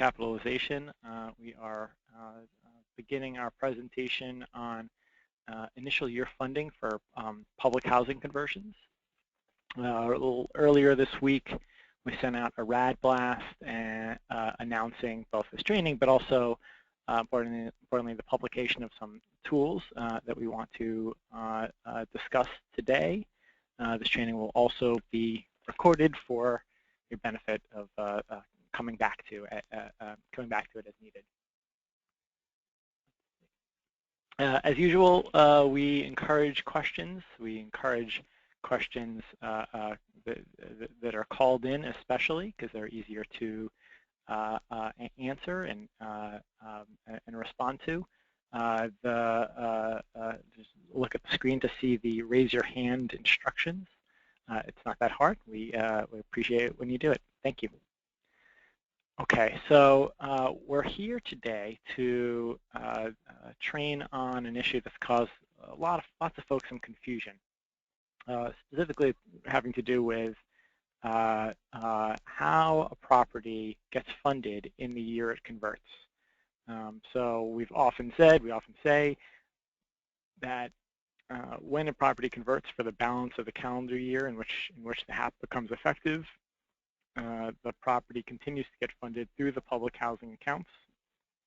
capitalization. We are beginning our presentation on initial year funding for public housing conversions. A little earlier this week, we sent out a RAD blast and, announcing both this training, but also, importantly, the publication of some tools that we want to discuss today. This training will also be recorded for your benefit of coming back to it as needed. As usual, we encourage questions. We encourage questions that are called in, especially because they're easier to answer and respond to. Just look at the screen to see the raise your hand instructions. It's not that hard. We appreciate it when you do it. Thank you. Okay, so we're here today to train on an issue that's caused lots of folks some confusion, specifically having to do with how a property gets funded in the year it converts. So we often say that when a property converts for the balance of the calendar year in which the HAP becomes effective, the property continues to get funded through the public housing accounts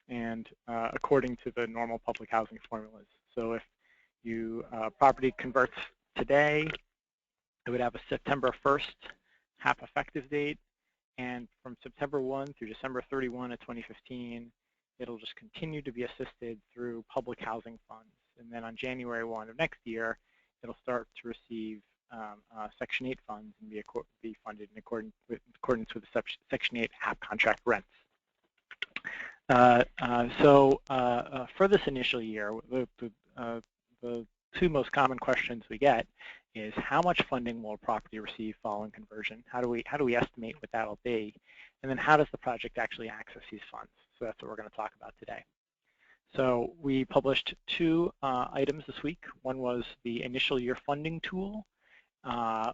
and according to the normal public housing formulas. So if you property converts today, it would have a September 1st HAP effective date, and from September 1 through December 31 of 2015, it'll just continue to be assisted through public housing funds. And then on January 1 of next year, it'll start to receive Section 8 funds and be funded in accordance with the Section 8 HAP contract rents. For this initial year, the two most common questions we get is how much funding will a property receive following conversion? How do we estimate what that'll be? And then how does the project actually access these funds? So that's what we're going to talk about today. So we published two items this week. One was the initial year funding tool,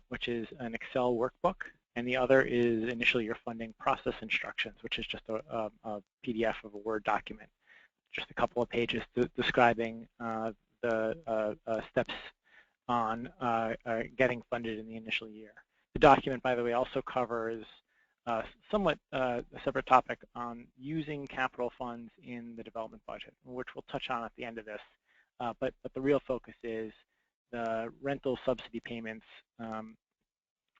which is an Excel workbook, and the other is initial year funding process instructions, which is just a PDF of a Word document, just a couple of pages describing the steps on getting funded in the initial year. The document, by the way, also covers somewhat a separate topic on using capital funds in the development budget, which we'll touch on at the end of this. But the real focus is the rental subsidy payments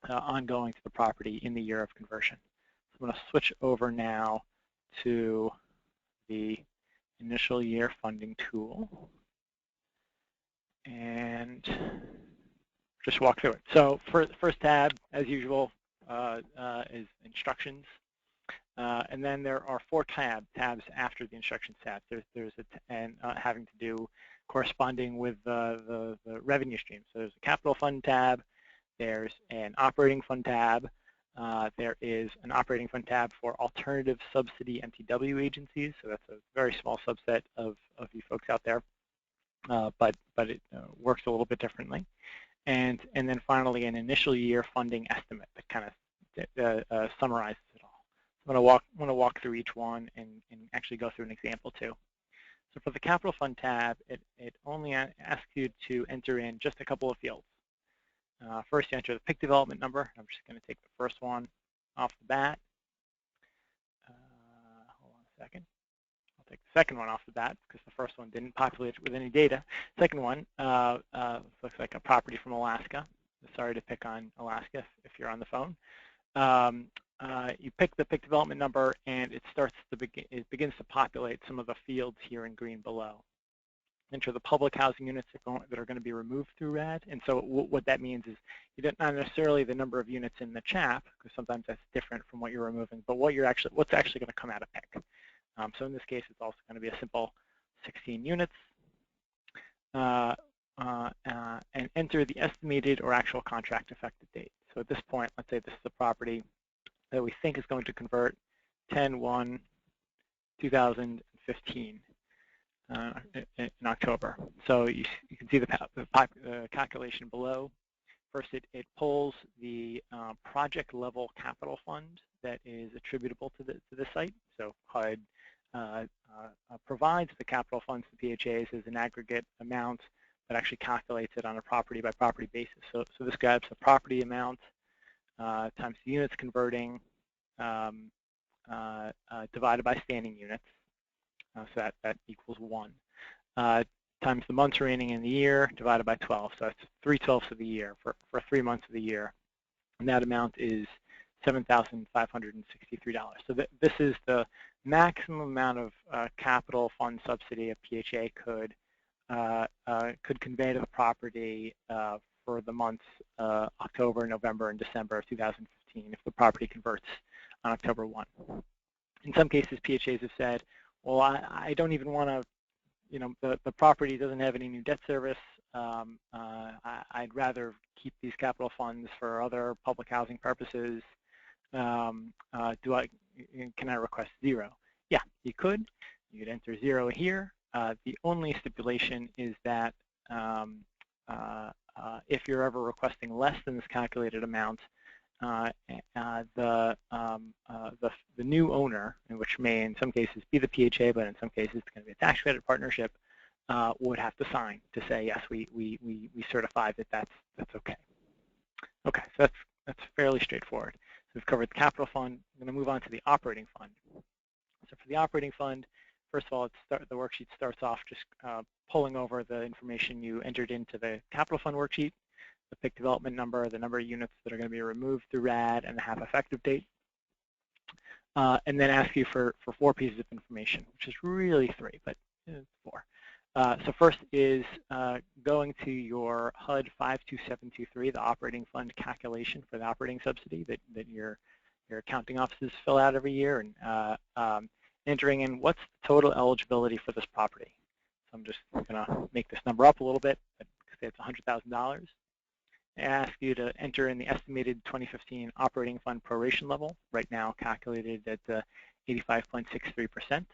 ongoing to the property in the year of conversion. So I'm going to switch over now to the initial year funding tool and just walk through it. So for the first tab, as usual, is instructions, and then there are four tabs after the instructions tab. There's having to do corresponding with the revenue stream. So there's a capital fund tab, there's an operating fund tab, there is an operating fund tab for alternative subsidy MTW agencies. So that's a very small subset of you folks out there, but it works a little bit differently. And then finally, an initial year funding estimate that kind of summarizes it all. So I'm going to walk through each one and actually go through an example too. So for the capital fund tab, it only asks you to enter in just a couple of fields. First, you enter the PIC development number. I'm just going to take the first one off the bat. Hold on a second. I'll take the second one off the bat because the first one didn't populate with any data. Second one looks like a property from Alaska. Sorry to pick on Alaska if you're on the phone. You pick the PIC development number, and it begins to populate some of the fields here in green below. Enter the public housing units that are going to be removed through RAD. And so what that means is you don't not necessarily the number of units in the CHAP, because sometimes that's different from what you're removing, but what's actually going to come out of PIC. So in this case, it's also going to be a simple 16 units. And enter the estimated or actual contract effective date. So at this point, let's say this is a property that we think is going to convert 10/1/2015 in October. So you can see the calculation below. First, it pulls the project level capital fund that is attributable to the site. So HUD provides the capital funds to PHAs as an aggregate amount, but actually calculates it on a property by property basis. So this grabs the property amount times the units converting divided by standing units. So that equals 1. Times the months remaining in the year divided by 12. So that's 3/12 of the year for 3 months of the year. And that amount is $7,563. So this is the maximum amount of capital fund subsidy a PHA could convey to the property for the months October, November, and December of 2015 if the property converts on October 1. In some cases, PHAs have said, well, I don't even want to, the property doesn't have any new debt service. I'd rather keep these capital funds for other public housing purposes. Can I request 0? Yeah, you could. You could enter 0 here. The only stipulation is that if you're ever requesting less than this calculated amount, the new owner, which may in some cases be the PHA, but in some cases it's going to be a tax credit partnership, would have to sign to say yes, we certify that that's okay. Okay, so that's fairly straightforward. So we've covered the capital fund. I'm going to move on to the operating fund. So for the operating fund, first of all, the worksheet starts off just pulling over the information you entered into the capital fund worksheet, the PIC development number, the number of units that are going to be removed through RAD, and the half effective date. And then ask you for 4 pieces of information, which is really 3, but 4. So first is going to your HUD 52723, the operating fund calculation for the operating subsidy that your accounting offices fill out every year, and entering in what's the total eligibility for this property. So I'm just going to make this number up a little bit, but say it's $100,000. I ask you to enter in the estimated 2015 operating fund proration level, right now calculated at 85.63%.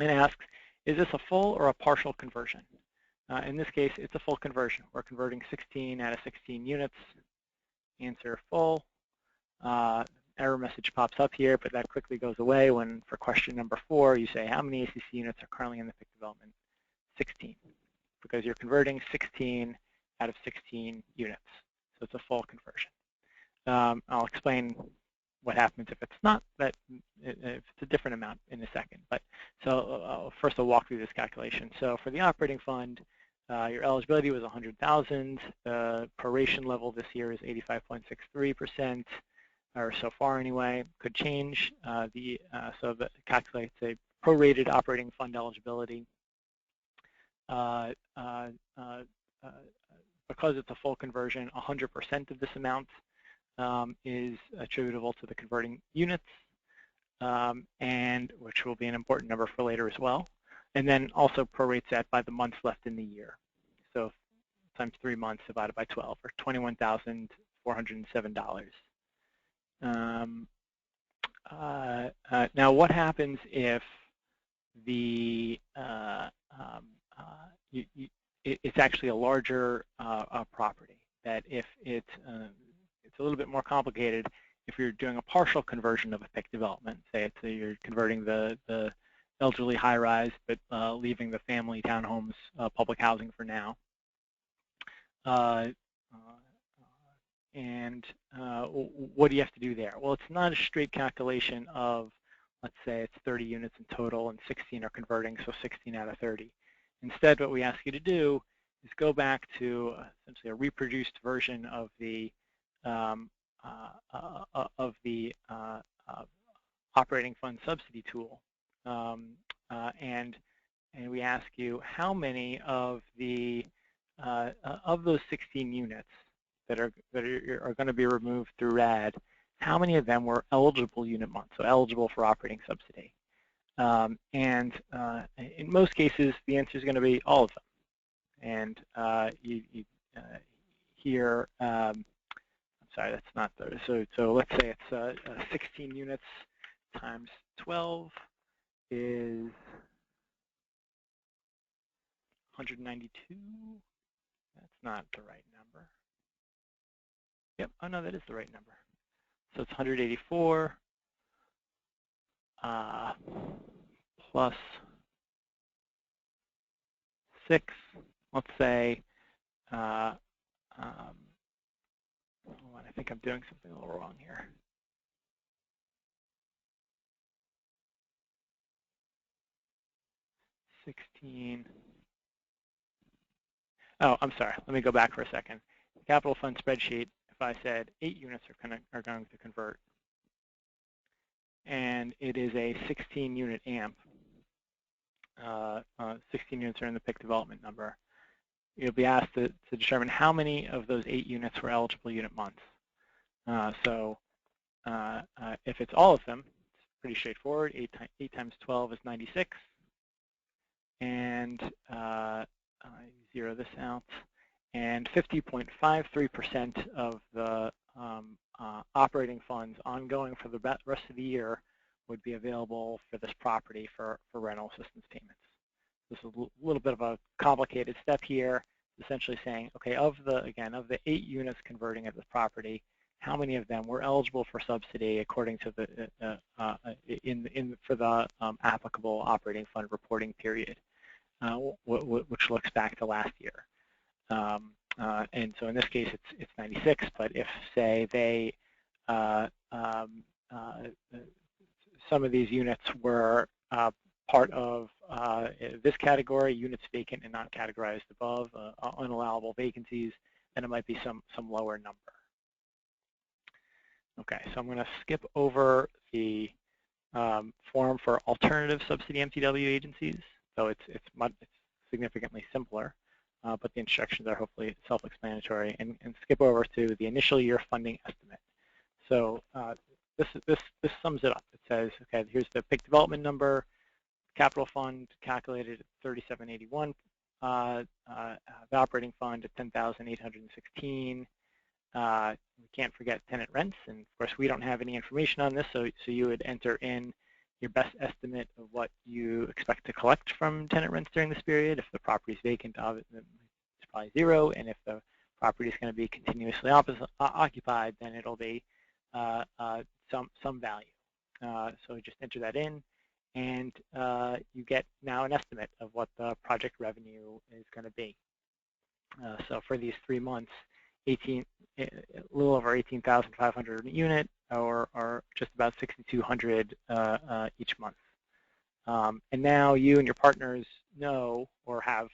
And asks, is this a full or a partial conversion? In this case, it's a full conversion. We're converting 16 out of 16 units. Answer full. Error message pops up here, but that quickly goes away when, for question number 4, you say, how many ACC units are currently in the PIC development? 16, because you're converting 16 out of 16 units. So it's a full conversion. I'll explain what happens if it's not, if it's a different amount in a second. But so first I'll walk through this calculation. So for the operating fund, your eligibility was 100,000. The proration level this year is 85.63%, or so far anyway. Could change. So that calculates a prorated operating fund eligibility. Because it's a full conversion, 100% of this amount is attributable to the converting units, and which will be an important number for later as well. And then also prorates that by the months left in the year. So times 3 months divided by 12, or $21,407. Now, what happens if the it's actually a larger property? That if it's a little bit more complicated if you're doing a partial conversion of a PIC development. Say you're converting the elderly high-rise, but leaving the family townhomes public housing for now. What do you have to do there? Well, it's not a straight calculation of, let's say it's 30 units in total and 16 are converting, so 16 out of 30. Instead, what we ask you to do is go back to essentially a reproduced version of the operating fund subsidy tool, and we ask you how many of those 16 units that are going to be removed through RAD, how many of them were eligible unit months, so eligible for operating subsidy. In most cases, the answer is going to be all of them. And here, I'm sorry, that's not the, so let's say it's 16 units times 12 is 192. That's not the right number. Yep. Oh no, that is the right number. So it's 184 plus 6. Let's say. Hold on, I think I'm doing something a little wrong here. 16. Oh, I'm sorry. Let me go back for a second. The capital fund spreadsheet, if I said 8 units are going to convert, and it is a 16-unit AMP, 16 units are in the PIC development number, you'll be asked to determine how many of those 8 units were eligible unit months. If it's all of them, it's pretty straightforward. 8 times 12 is 96. And zero this out. And 50.53% of the operating funds ongoing for the rest of the year would be available for this property for rental assistance payments. This is a little bit of a complicated step here, essentially saying, okay, of the 8 units converting at this property, how many of them were eligible for subsidy according to the for the applicable operating fund reporting period, which looks back to last year. And so in this case, it's 96. But if say they some of these units were part of this category, units vacant and not categorized above, unallowable vacancies, then it might be some lower number. Okay, so I'm going to skip over the form for alternative subsidy MTW agencies. So it's significantly simpler, but the instructions are hopefully self-explanatory, and skip over to the initial year funding estimate. So this sums it up. It says, okay, here's the PIC development number, capital fund calculated at 3781, the operating fund at 10,816. We can't forget tenant rents, and of course we don't have any information on this, so you would enter in your best estimate of what you expect to collect from tenant rents during this period. If the property is vacant, it's probably 0, and if the property is going to be continuously occupied, then it'll be some value. So just enter that in, and you get now an estimate of what the project revenue is going to be. So for these 3 months, a little over 18,500 a unit, or just about 6,200 each month. And now you and your partners know, or have,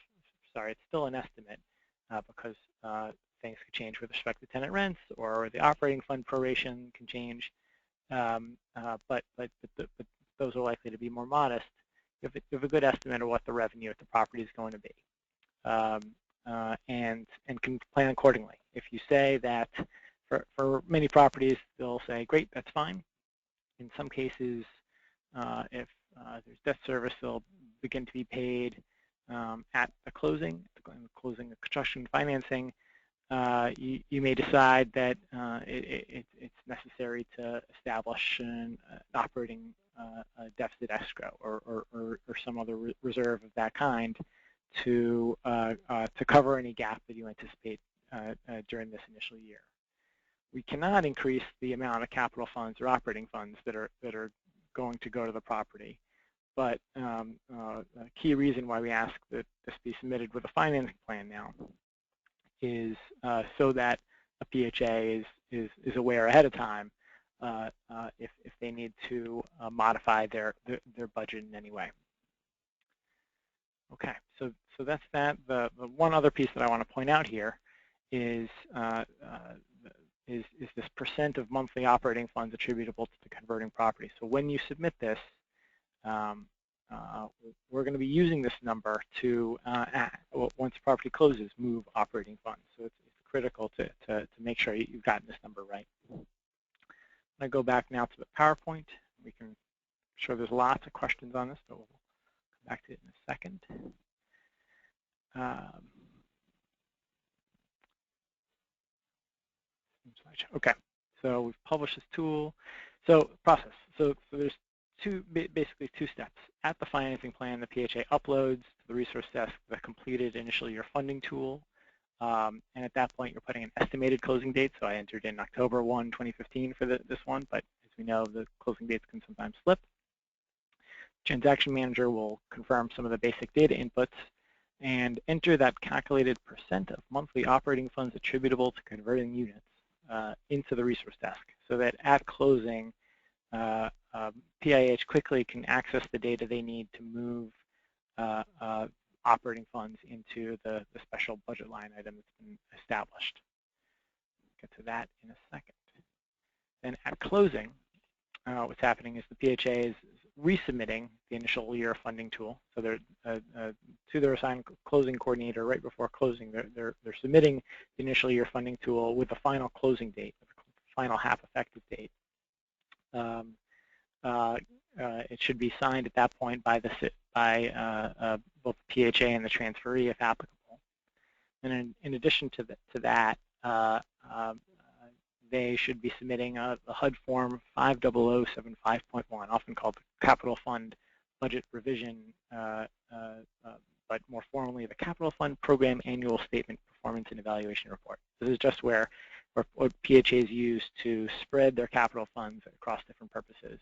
sorry, it's still an estimate because things could change with respect to tenant rents, or the operating fund proration can change. But those are likely to be more modest. You have a good estimate of what the revenue at the property is going to be. And can plan accordingly. If you say that for many properties, they'll say, great, that's fine. In some cases, if there's debt service, they'll begin to be paid at the closing of construction financing. You may decide that it's necessary to establish an operating deficit escrow or some other reserve of that kind to cover any gap that you anticipate during this initial year. We cannot increase the amount of capital funds or operating funds that are going to go to the property, but a key reason why we ask that this be submitted with a financing plan now is so that a PHA is aware ahead of time if they need to modify their budget in any way. Okay, so that's that. The one other piece that I want to point out here is this percent of monthly operating funds attributable to the converting property. So when you submit this, we're going to be using this number to, once the property closes, move operating funds. So it's critical to make sure you've gotten this number right. I'm going to go back now to the PowerPoint. I'm sure there's lots of questions on this, but we'll come back to it in a second. Okay, so we've published this tool. So process. So there's basically two steps. At the financing plan, the PHA uploads to the resource desk the completed initial year funding tool. and at that point, you're putting an estimated closing date. So I entered in October 1, 2015 for this one, but as we know, the closing dates can sometimes slip. Transaction manager will confirm some of the basic data inputs and enter that calculated percent of monthly operating funds attributable to converting units into the resource desk, so that at closing, PIH quickly can access the data they need to move operating funds into the special budget line item that's been established. We'll get to that in a second. Then at closing, what's happening is the PHA is resubmitting the initial year funding tool. So they're to their assigned closing coordinator right before closing. They're submitting the initial year funding tool with the final closing date, the final half effective date. It should be signed at that point by both the PHA and the transferee if applicable. And in addition to that, they should be submitting the HUD form 50075.1, often called the Capital Fund Budget Revision, but more formally the Capital Fund Program Annual Statement Performance and Evaluation Report. This is just where what PHAs use to spread their capital funds across different purposes.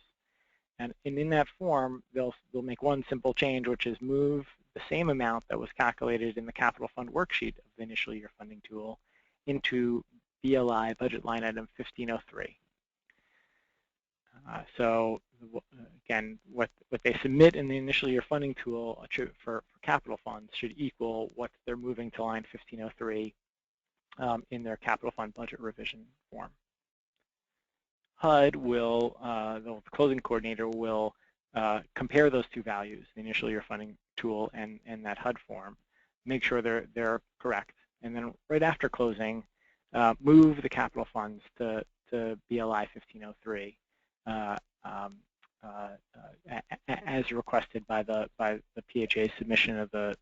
And in that form, they'll make one simple change, which is move the same amount that was calculated in the Capital Fund worksheet of the initial year funding tool into BLI budget line item 1503. So again, what they submit in the initial year funding tool for capital funds should equal what they're moving to line 1503 in their capital fund budget revision form. HUD will, the closing coordinator will compare those two values, the initial year funding tool and that HUD form, make sure they're correct, and then right after closing, move the capital funds to BLI 1503 as requested by the PHA submission of the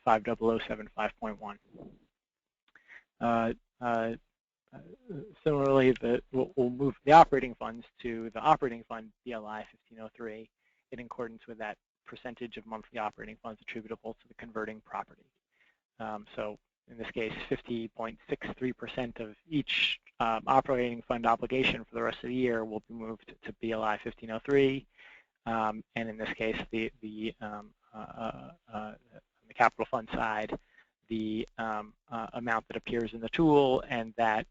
50075.1. Similarly, we'll move the operating funds to the operating fund BLI 1503 in accordance with that percentage of monthly operating funds attributable to the converting property. So in this case, 50.63% of each operating fund obligation for the rest of the year will be moved to BLI 1503, and in this case, the capital fund side, the amount that appears in the tool and that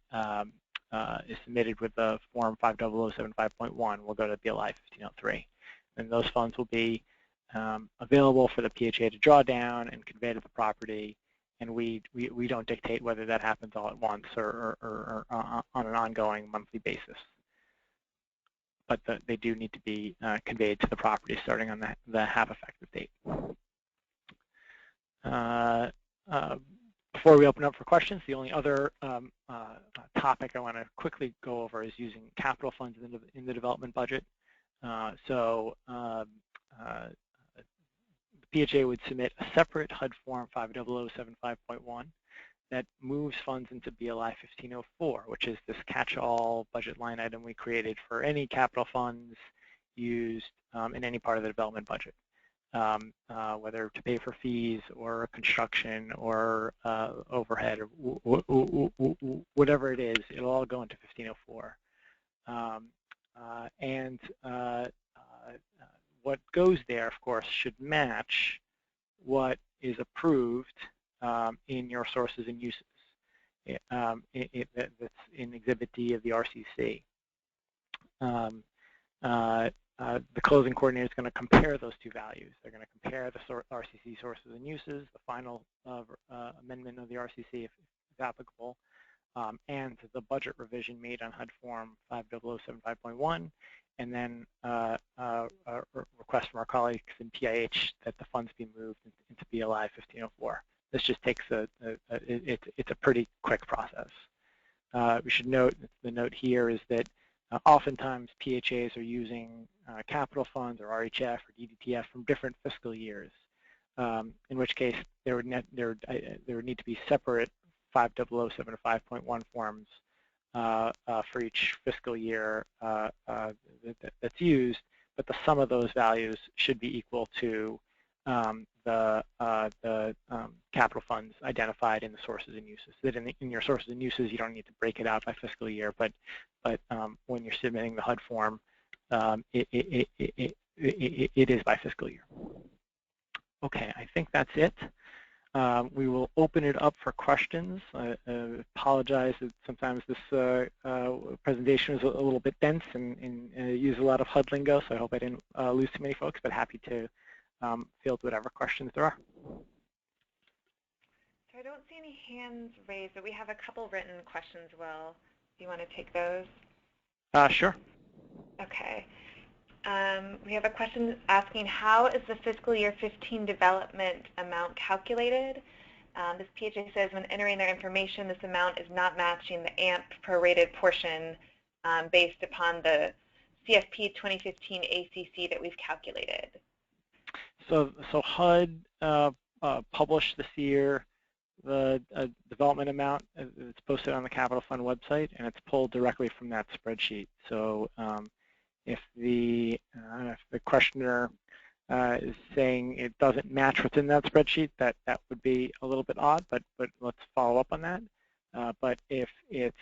is submitted with the form 50075.1 will go to BLI 1503. And those funds will be available for the PHA to draw down and convey to the property, and we don't dictate whether that happens all at once or on an ongoing monthly basis. But they do need to be conveyed to the property starting on the half effective date. Before we open up for questions, the only other topic I want to quickly go over is using capital funds in the development budget. The PHA would submit a separate HUD form 50075.1 that moves funds into BLI 1504, which is this catch-all budget line item we created for any capital funds used in any part of the development budget. Whether to pay for fees or construction or overhead or whatever it is, it'll all go into 1504. What goes there, of course, should match what is approved in your sources and uses. That's in Exhibit D of the RCC. The closing coordinator is going to compare those two values. They're going to compare the RCC sources and uses, the final amendment of the RCC if applicable, and the budget revision made on HUD form 50075.1, and then a request from our colleagues in PIH that the funds be moved into BLI 1504. This just takes it's a pretty quick process. We should note, the note here is that oftentimes PHAs are using capital funds or RHF or DDTF from different fiscal years, in which case there would need to be separate 50075.1 forms for each fiscal year that's used, but the sum of those values should be equal to the capital funds identified in the sources and uses. So that in your sources and uses, you don't need to break it out by fiscal year, but when you're submitting the HUD form, it is by fiscal year. Okay, I think that's it. We will open it up for questions. I apologize that sometimes this presentation is a little bit dense and use a lot of HUD lingo, so I hope I didn't lose too many folks, but happy to field whatever questions there are. So I don't see any hands raised, but we have a couple written questions, Will. Do you want to take those? Sure. Okay. We have a question asking, how is the fiscal year 15 development amount calculated? This PHA says when entering their information, this amount is not matching the AMP prorated portion based upon the CFP 2015 ACC that we've calculated. So HUD published this year the development amount. It's posted on the Capital Fund website, and it's pulled directly from that spreadsheet. So if the questioner is saying it doesn't match what's in that spreadsheet, that would be a little bit odd, but let's follow up on that. But if it's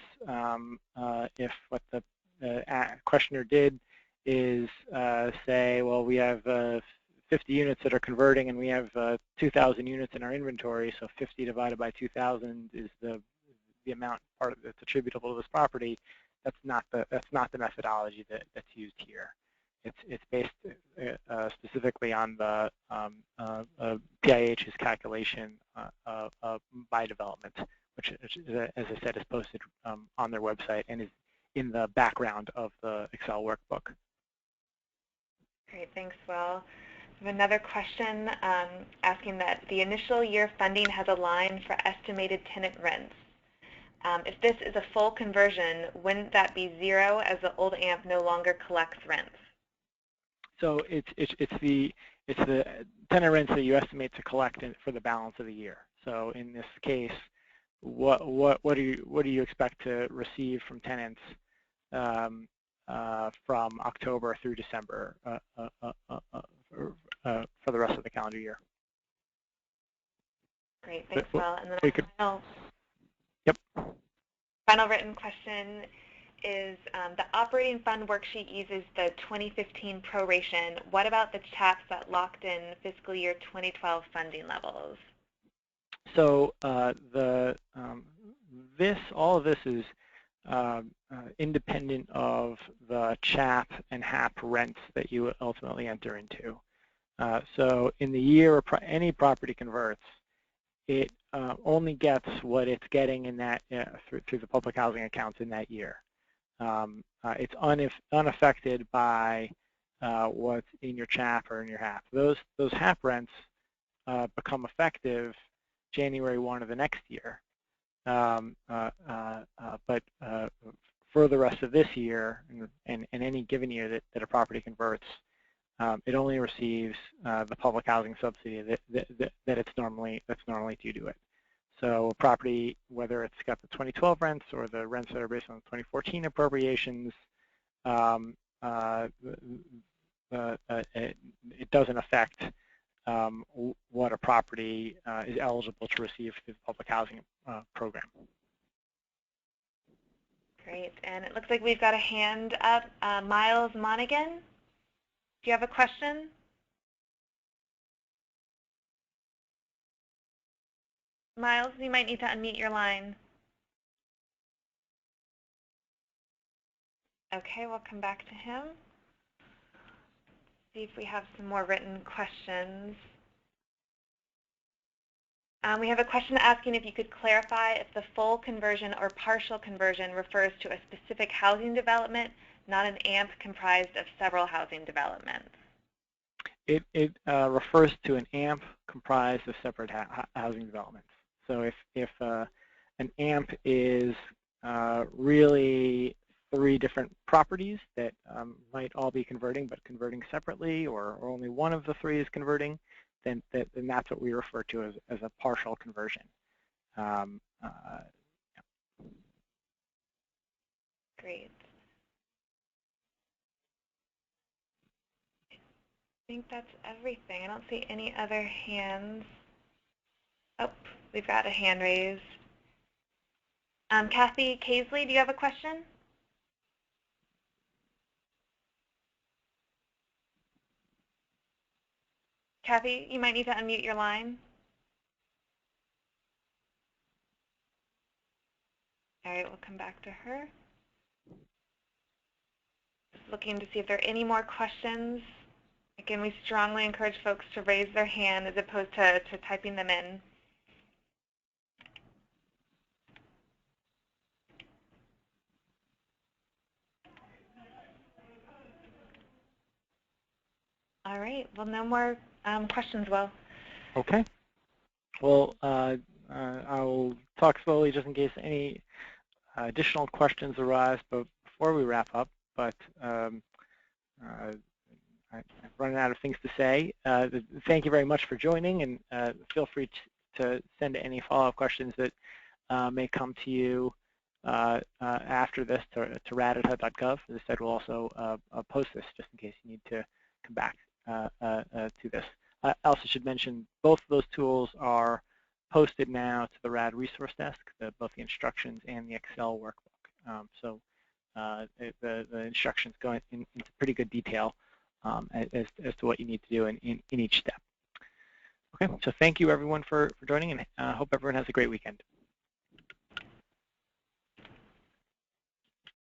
if what the questioner did is say, well, we have 50 units that are converting, and we have 2,000 units in our inventory, so 50 divided by 2,000 is the amount that's attributable to this property. That's not the methodology that's used here. It's based specifically on the PIH's calculation by development, which, as I said, is posted on their website and is in the background of the Excel workbook. Great, thanks, Will. We have another question asking that the initial year funding has a line for estimated tenant rents. If this is a full conversion, wouldn't that be zero as the old AMP no longer collects rents? So it's the tenant rents that you estimate to collect for the balance of the year. So in this case, what do you expect to receive from tenants from October through December for the rest of the calendar year? Great, thanks, Will. And then final written question is the operating fund worksheet uses the 2015 proration. What about the CHAPs that locked in fiscal year 2012 funding levels? So all of this is independent of the CHAP and HAP rents that you ultimately enter into. So in the year any property converts, it only gets what it's getting in that through the public housing accounts in that year. It's unaffected by what's in your CHAP or in your HAP. Those HAP rents become effective January 1 of the next year. But for the rest of this year and any given year that a property converts, it only receives the public housing subsidy that it's normally due to it. So a property, whether it's got the 2012 rents or the rents that are based on the 2014 appropriations, it doesn't affect what a property is eligible to receive through the public housing program. Great, and it looks like we've got a hand up. Miles Monaghan, do you have a question? Miles, you might need to unmute your line. Okay, we'll come back to him. See if we have some more written questions. We have a question asking if you could clarify if the full conversion or partial conversion refers to a specific housing development, not an AMP comprised of several housing developments. It refers to an AMP comprised of separate housing developments. So if an AMP is really 3 different properties that might all be converting, but converting separately, or only one of the 3 is converting, then that's what we refer to as a partial conversion. Great. think that's everything. I don't see any other hands. Oh, we've got a hand raised. Kathy Casely, do you have a question? Kathy, you might need to unmute your line. All right, we'll come back to her. Just looking to see if there are any more questions. Again, we strongly encourage folks to raise their hand as opposed to typing them in. All right, well, no more questions, Will. Okay. Well, I'll talk slowly just in case any additional questions arise before we wrap up, but I'm running out of things to say. Thank you very much for joining, and feel free to send any follow-up questions that may come to you after this to rad@hud.gov. As I said, we'll also post this just in case you need to come back to this. I also should mention both of those tools are posted now to the RAD resource desk, both the instructions and the Excel workbook. So the instructions go into pretty good detail as to what you need to do in each step. Okay, so thank you everyone for joining, and hope everyone has a great weekend.